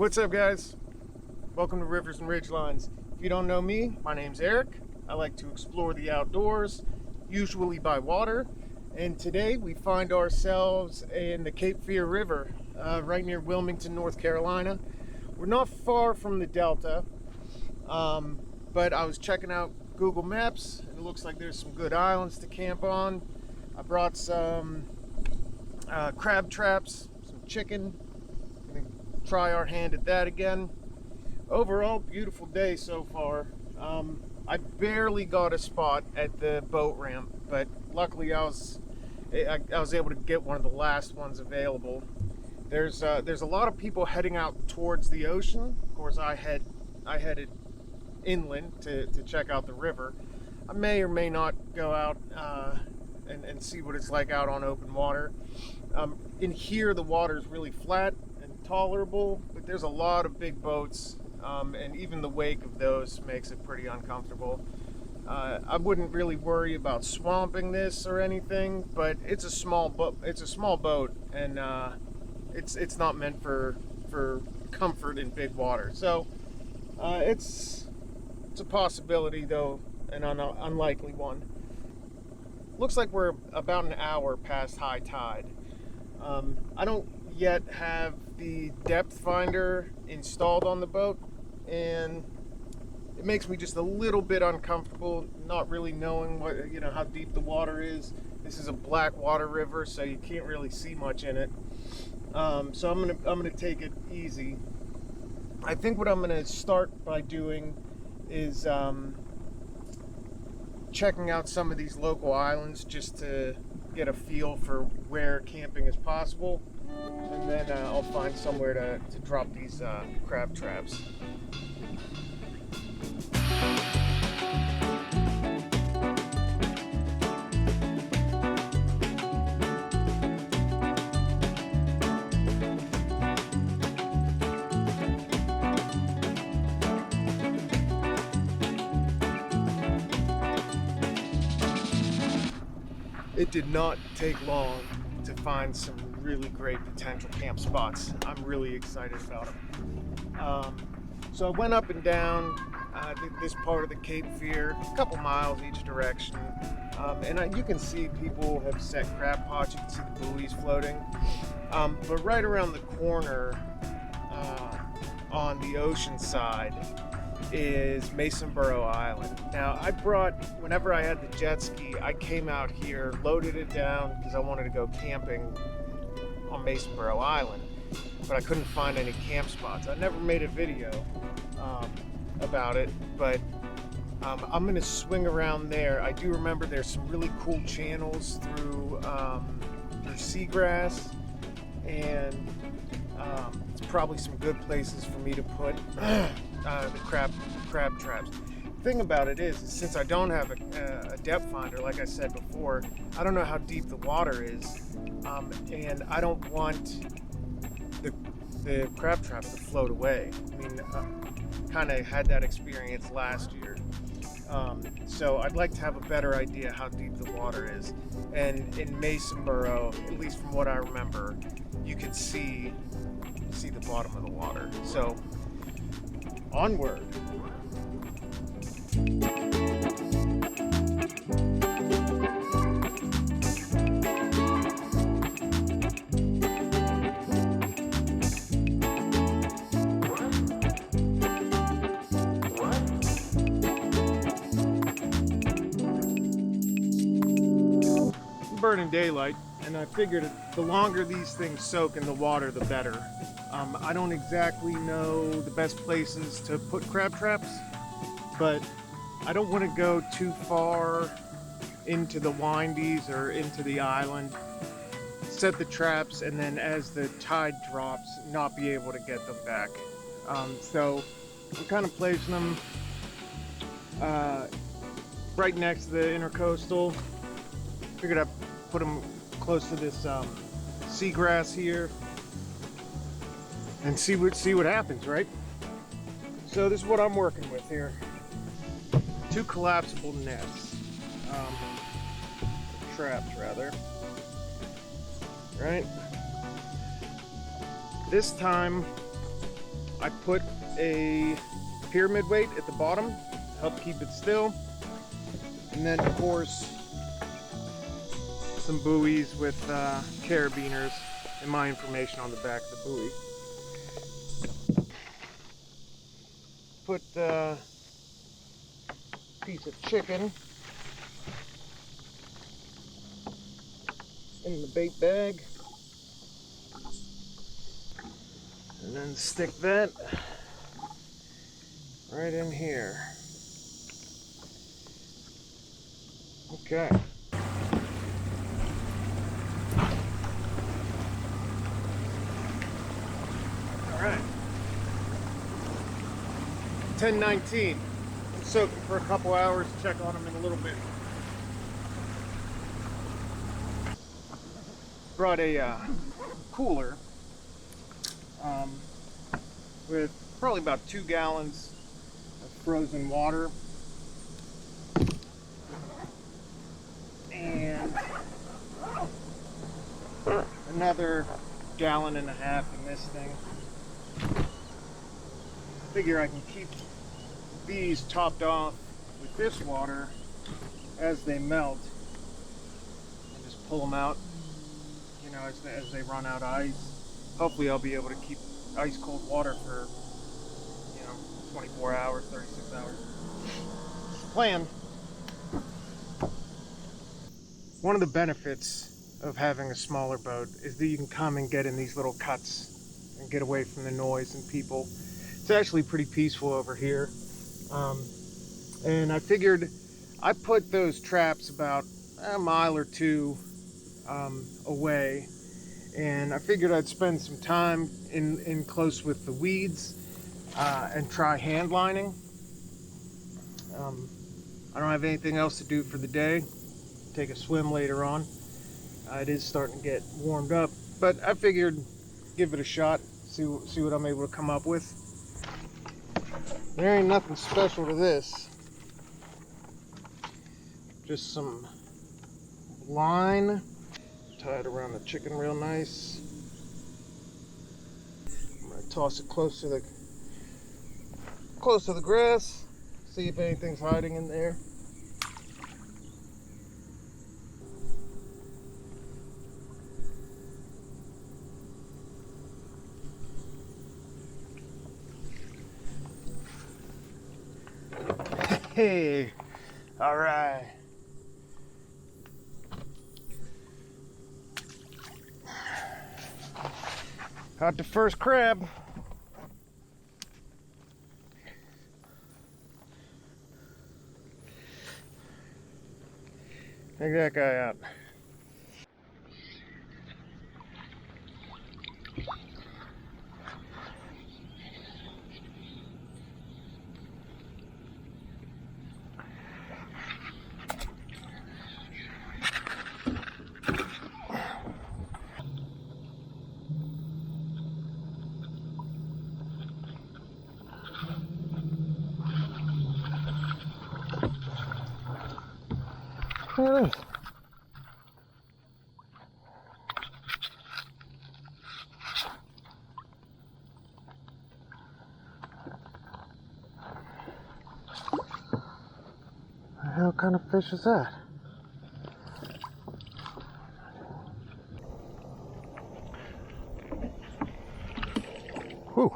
What's up, guys? Welcome to Rivers and Ridgelines. If you don't know me, my name's Eric. I like to explore the outdoors, usually by water. And today we find ourselves in the Cape Fear River, right near Wilmington, North Carolina. We're not far from the Delta, but I was checking out Google Maps. It looks like there's some good islands to camp on. I brought some crab traps, some chicken. Try our hand at that again. Overall, beautiful day so far. I barely got a spot at the boat ramp, but luckily I was able to get one of the last ones available. There's a lot of people heading out towards the ocean. Of course, I headed inland to check out the river. I may or may not go out and see what it's like out on open water. In here, the water is really flat and tolerable, but there's a lot of big boats, and even the wake of those makes it pretty uncomfortable. I wouldn't really worry about swamping this or anything, but it's a small boat. It's a small boat, and it's not meant for comfort in big water. So it's a possibility, though, an unlikely one. Looks like we're about an hour past high tide. I don't yet have the depth finder installed on the boat, and it makes me just a little bit uncomfortable, not really knowing how deep the water is. This is a black water river, so you can't really see much in it. So I'm gonna take it easy. I think what I'm gonna start by doing is checking out some of these local islands just to get a feel for where camping is possible, and then I'll find somewhere to drop these crab traps. It did not take long to find some really great potential camp spots. I'm really excited about them. So I went up and down this part of the Cape Fear, a couple miles each direction, and you can see people have set crab pots. You can see the buoys floating, but right around the corner on the ocean side is Masonboro Island. Now, whenever I had the jet ski, I came out here, loaded it down because I wanted to go camping on Masonboro Island, but I couldn't find any camp spots. I never made a video about it, but I'm going to swing around there. I do remember there's some really cool channels through seagrass, and it's probably some good places for me to put the crab traps. The thing about it is since I don't have a depth finder, like I said before, I don't know how deep the water is, and I don't want the crab traps to float away. I mean, kind of had that experience last year, so I'd like to have a better idea how deep the water is. And in Masonboro, at least from what I remember, you could see the bottom of the water. So onward. Burning daylight, and I figured the longer these things soak in the water, the better. I don't exactly know the best places to put crab traps, but I don't want to go too far into the windies or into the island, set the traps, and then as the tide drops, not be able to get them back. So I'm kind of placing them right next to the intercoastal. Figured I'd put them close to this seagrass here and see what happens, right? So this is what I'm working with here. 2 collapsible nets, traps rather, right? This time I put a pyramid weight at the bottom to help keep it still. And then of course, some buoys with carabiners and my information on the back of the buoy. Put a piece of chicken in the bait bag. And then stick that right in here. Okay. All right. 10:19. I'm soaking for a couple hours. Check on them in a little bit. Brought a cooler with probably about 2 gallons of frozen water and another 1.5 gallons in this thing. Figure I can keep these topped off with this water as they melt and just pull them out, you know, as they run out of ice. Hopefully I'll be able to keep ice cold water for, you know, 24 hours, 36 hours. Plan. One of the benefits of having a smaller boat is that you can come and get in these little cuts and get away from the noise and people. It's actually pretty peaceful over here. And I figured I put those traps about a mile or 2 away. And I figured I'd spend some time in close with the weeds and try hand lining. I don't have anything else to do for the day. Take a swim later on. It is starting to get warmed up, but I figured give it a shot, see what I'm able to come up with. There ain't nothing special to this. Just some line. Tie it around the chicken real nice. I'm gonna toss it close to the grass. See if anything's hiding in there. Hey, all right. Caught the first crab. Check that guy out. Look at this. The hell kind of fish is that? Whew.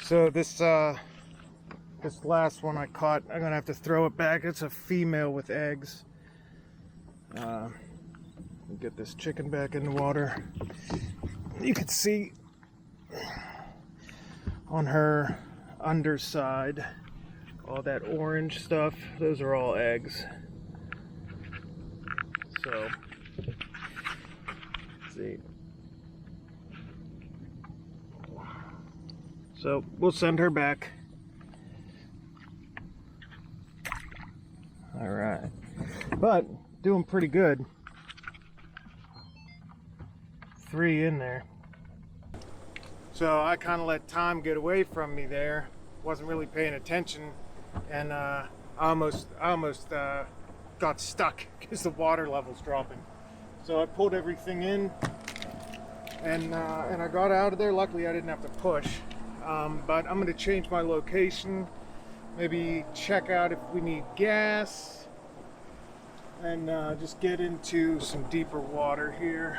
So this last one I caught, I'm gonna have to throw it back. It's a female with eggs. Get this chicken back in the water. You can see on her underside all that orange stuff. Those are all eggs. So, let's see. So we'll send her back. All right, but doing pretty good. 3 in there. So I kind of let time get away from me there. Wasn't really paying attention, and I almost got stuck because the water level's dropping. So I pulled everything in, and I got out of there. Luckily I didn't have to push, but I'm going to change my location, maybe check out if we need gas, and just get into some deeper water here.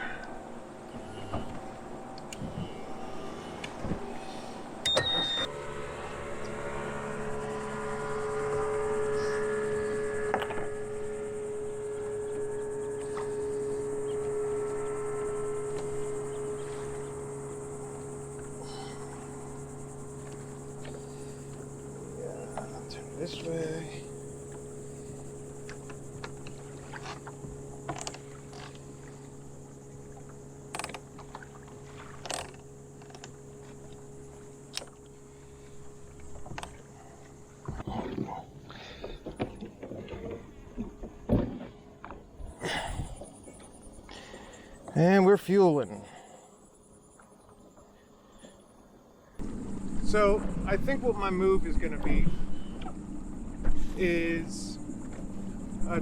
This way. And we're fueling. So I think what my move is going to be is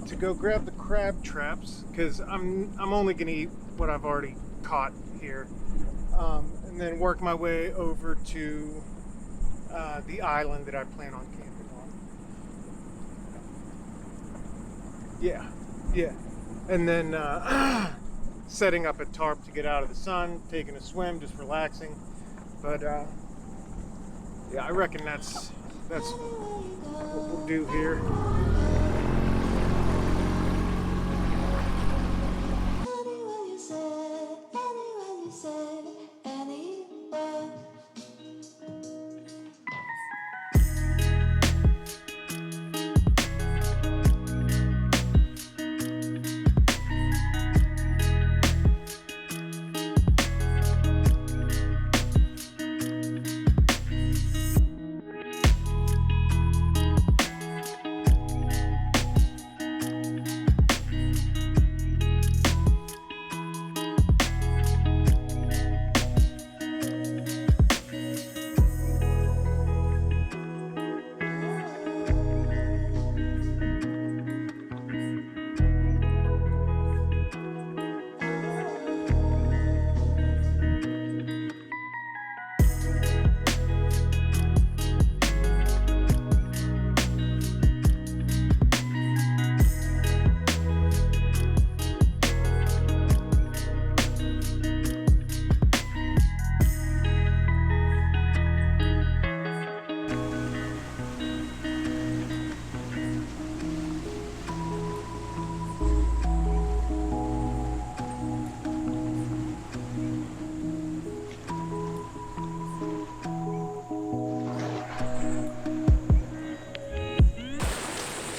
to go grab the crab traps, because I'm only going to eat what I've already caught here, and then work my way over to the island that I plan on camping on. Yeah, and then setting up a tarp to get out of the sun, taking a swim, just relaxing. But yeah, I reckon that's what we'll do here.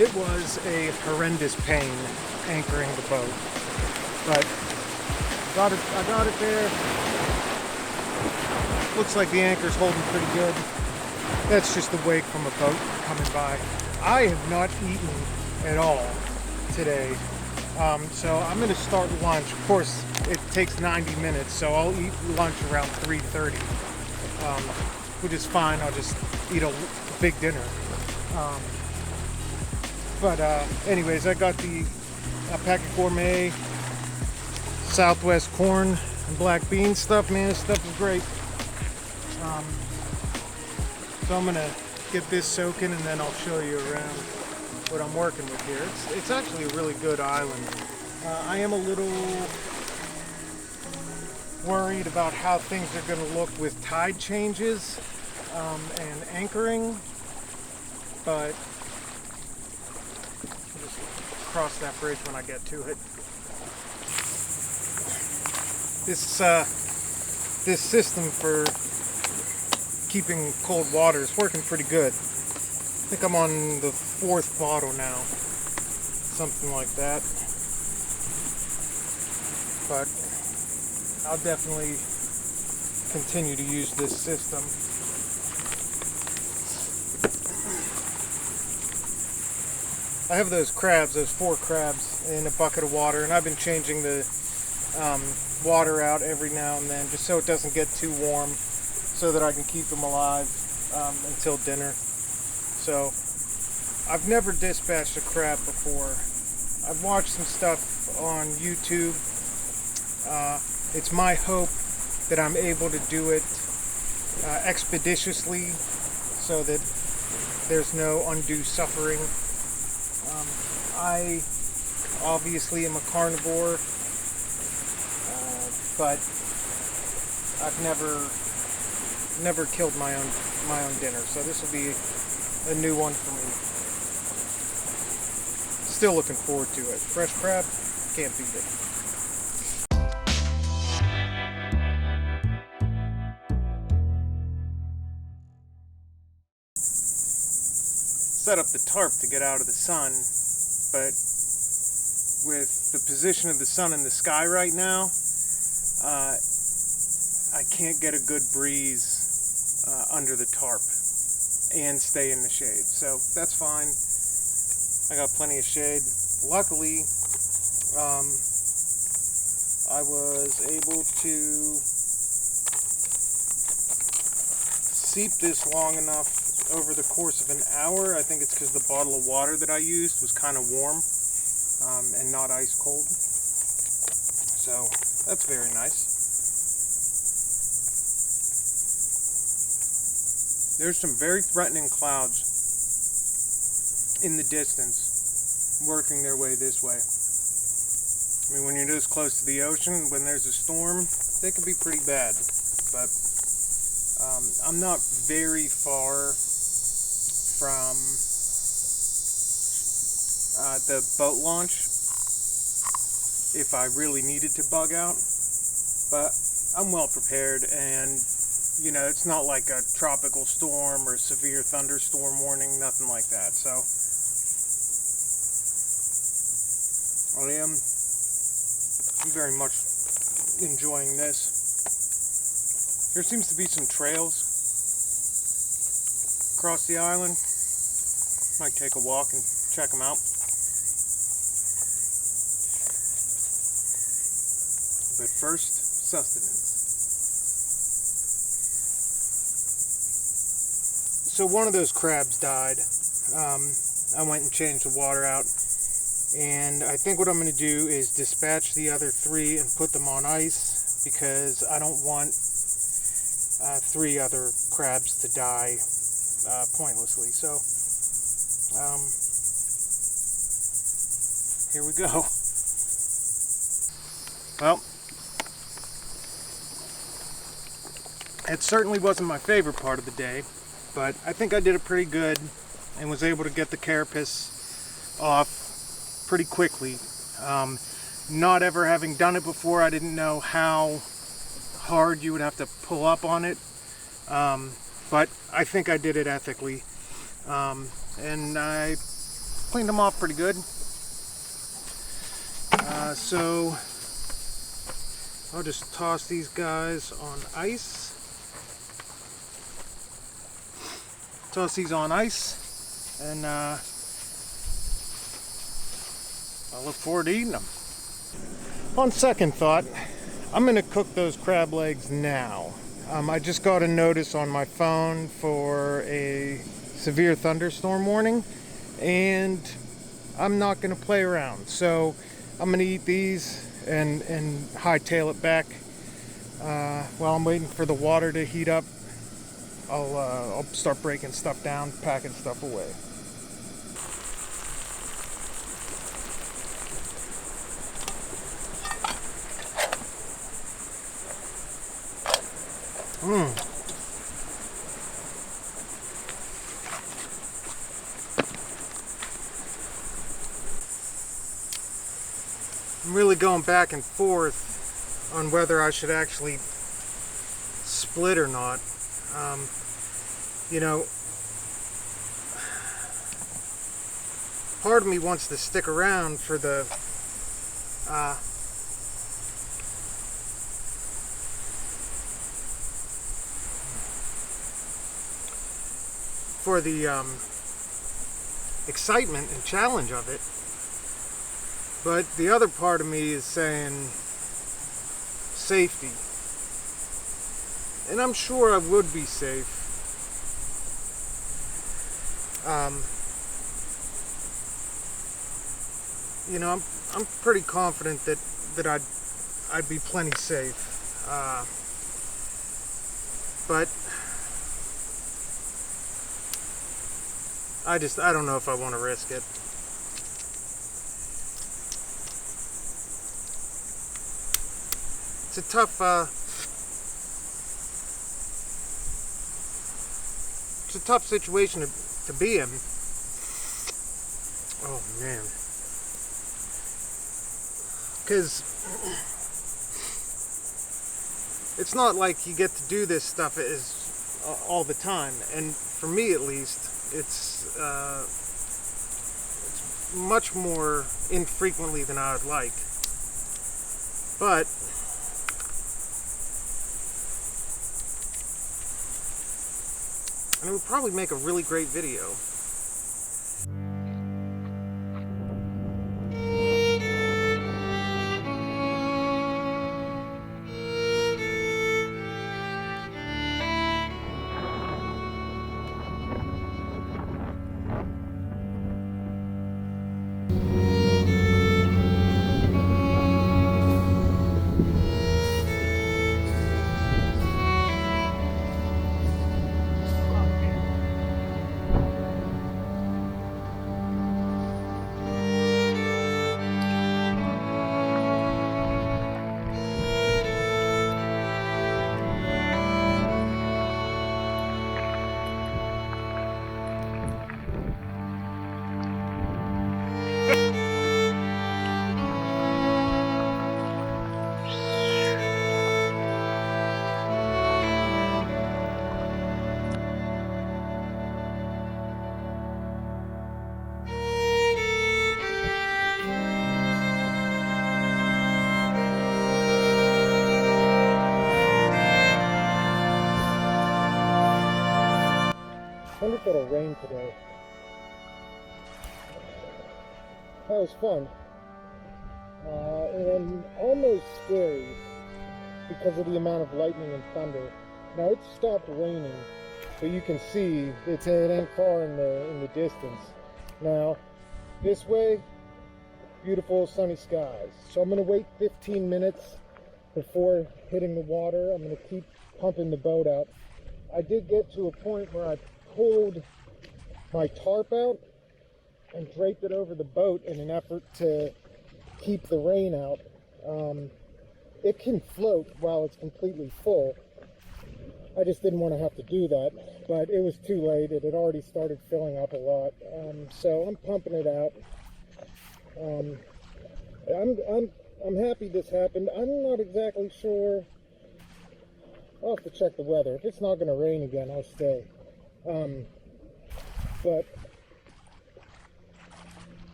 It was a horrendous pain anchoring the boat, but I got it there. Looks like the anchor's holding pretty good. That's just the wake from a boat coming by. I have not eaten at all today, so I'm going to start lunch. Of course, it takes 90 minutes, so I'll eat lunch around 3:30, which is fine. I'll just eat a big dinner. But anyways, I got the Packet Gourmet Southwest corn and black bean stuff. Man, this stuff is great. So I'm gonna get this soaking, and then I'll show you around what I'm working with here. It's actually a really good island. I am a little worried about how things are going to look with tide changes and anchoring, but I'll just cross that bridge when I get to it. This system for keeping cold water is working pretty good. I think I'm on the 4th bottle now, something like that. But I'll definitely continue to use this system. I have those crabs, those 4 crabs in a bucket of water, and I've been changing the water out every now and then, just so it doesn't get too warm, so that I can keep them alive until dinner. So I've never dispatched a crab before, I've watched some stuff on YouTube. It's my hope that I'm able to do it expeditiously so that there's no undue suffering. I obviously am a carnivore, but I've never killed my own dinner, so this will be a new one for me. Still looking forward to it. Fresh crab, can't beat it. Set up the tarp to get out of the sun, but with the position of the sun in the sky right now, I can't get a good breeze under the tarp and stay in the shade, so that's fine. I got plenty of shade. Luckily, I was able to seep this long enough over the course of an hour. I think it's because the bottle of water that I used was kind of warm and not ice cold. So that's very nice. There's some very threatening clouds in the distance working their way this way. I mean, when you're this close to the ocean, when there's a storm, they can be pretty bad. But I'm not very far from the boat launch if I really needed to bug out, but I'm well prepared, and you know, it's not like a tropical storm or severe thunderstorm warning, nothing like that. So I am very much enjoying this. There seems to be some trails across the island. Might take a walk and check them out. But first, sustenance. So one of those crabs died. I went and changed the water out, and I think what I'm going to do is dispatch the other 3 and put them on ice, because I don't want 3 other crabs to die pointlessly. So here we go. Well, it certainly wasn't my favorite part of the day, but I think I did it pretty good and was able to get the carapace off pretty quickly. Not ever having done it before, I didn't know how hard you would have to pull up on it, but I think I did it ethically, and I cleaned them off pretty good. So I'll just toss these guys on ice. Toss these on ice, and I look forward to eating them. On second thought, I'm going to cook those crab legs now. I just got a notice on my phone for a severe thunderstorm warning, and I'm not going to play around. So I'm going to eat these and hightail it back. While I'm waiting for the water to heat up, I'll start breaking stuff down, packing stuff away. I'm really going back and forth on whether I should actually split or not. You know, part of me wants to stick around for the excitement and challenge of it, but the other part of me is saying safety, and I'm sure I would be safe. you know, I'm pretty confident that I'd be plenty safe. But I don't know if I want to risk it. It's a tough situation to be in. Oh man. Because it's not like you get to do this stuff all the time, and for me at least, it's much more infrequently than I would like. But and it would probably make a really great video. I wonder if it'll rain today. That was fun. And almost scary because of the amount of lightning and thunder. Now it's stopped raining, but you can see it ain't far in the distance. Now, this way, beautiful sunny skies. So I'm gonna wait 15 minutes before hitting the water. I'm gonna keep pumping the boat out. I did get to a point where I pulled my tarp out and draped it over the boat in an effort to keep the rain out. It can float while it's completely full. I just didn't want to have to do that, but it was too late. It had already started filling up a lot. So I'm pumping it out. I'm happy this happened. I'm not exactly sure. I'll have to check the weather. If it's not going to rain again, I'll stay.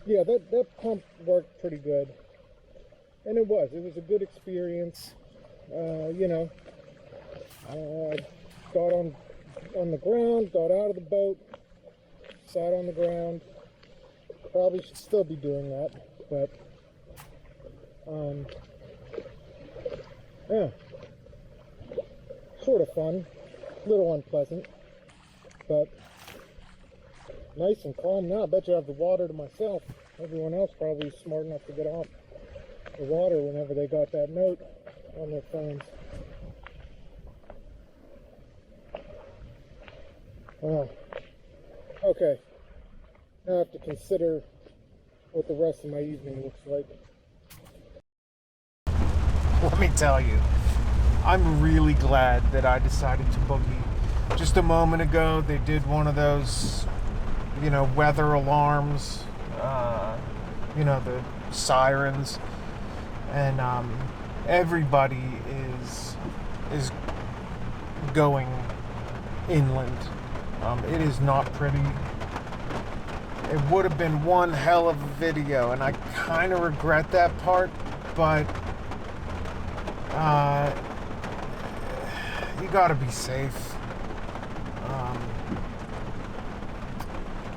Yeah, that pump worked pretty good, and it was a good experience. You know, got on the ground, got out of the boat, sat on the ground. Probably should still be doing that, but yeah, sort of fun, a little unpleasant, but nice and calm now. I bet you I have the water to myself. Everyone else probably is smart enough to get off the water whenever they got that note on their phones. Okay, now I have to consider what the rest of my evening looks like. Let me tell you, I'm really glad that I decided to boogie. Just a moment ago, they did one of those, you know, weather alarms, you know, the sirens, and everybody is going inland. It is not pretty. It would have been one hell of a video, and I kind of regret that part, but you gotta be safe.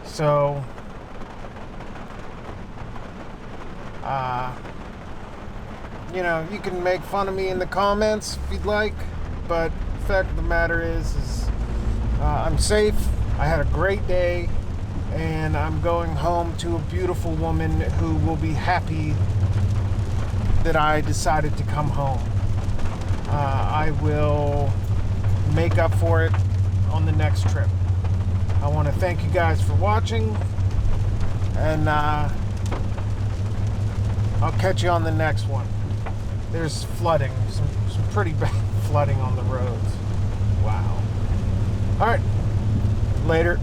So you know, you can make fun of me in the comments if you'd like, but the fact of the matter is I'm safe. I had a great day. and I'm going home to a beautiful woman who will be happy that I decided to come home. I will make up for it on the next trip. I want to thank you guys for watching, and I'll catch you on the next one. There's flooding, some pretty bad flooding on the roads. Wow. All right, later.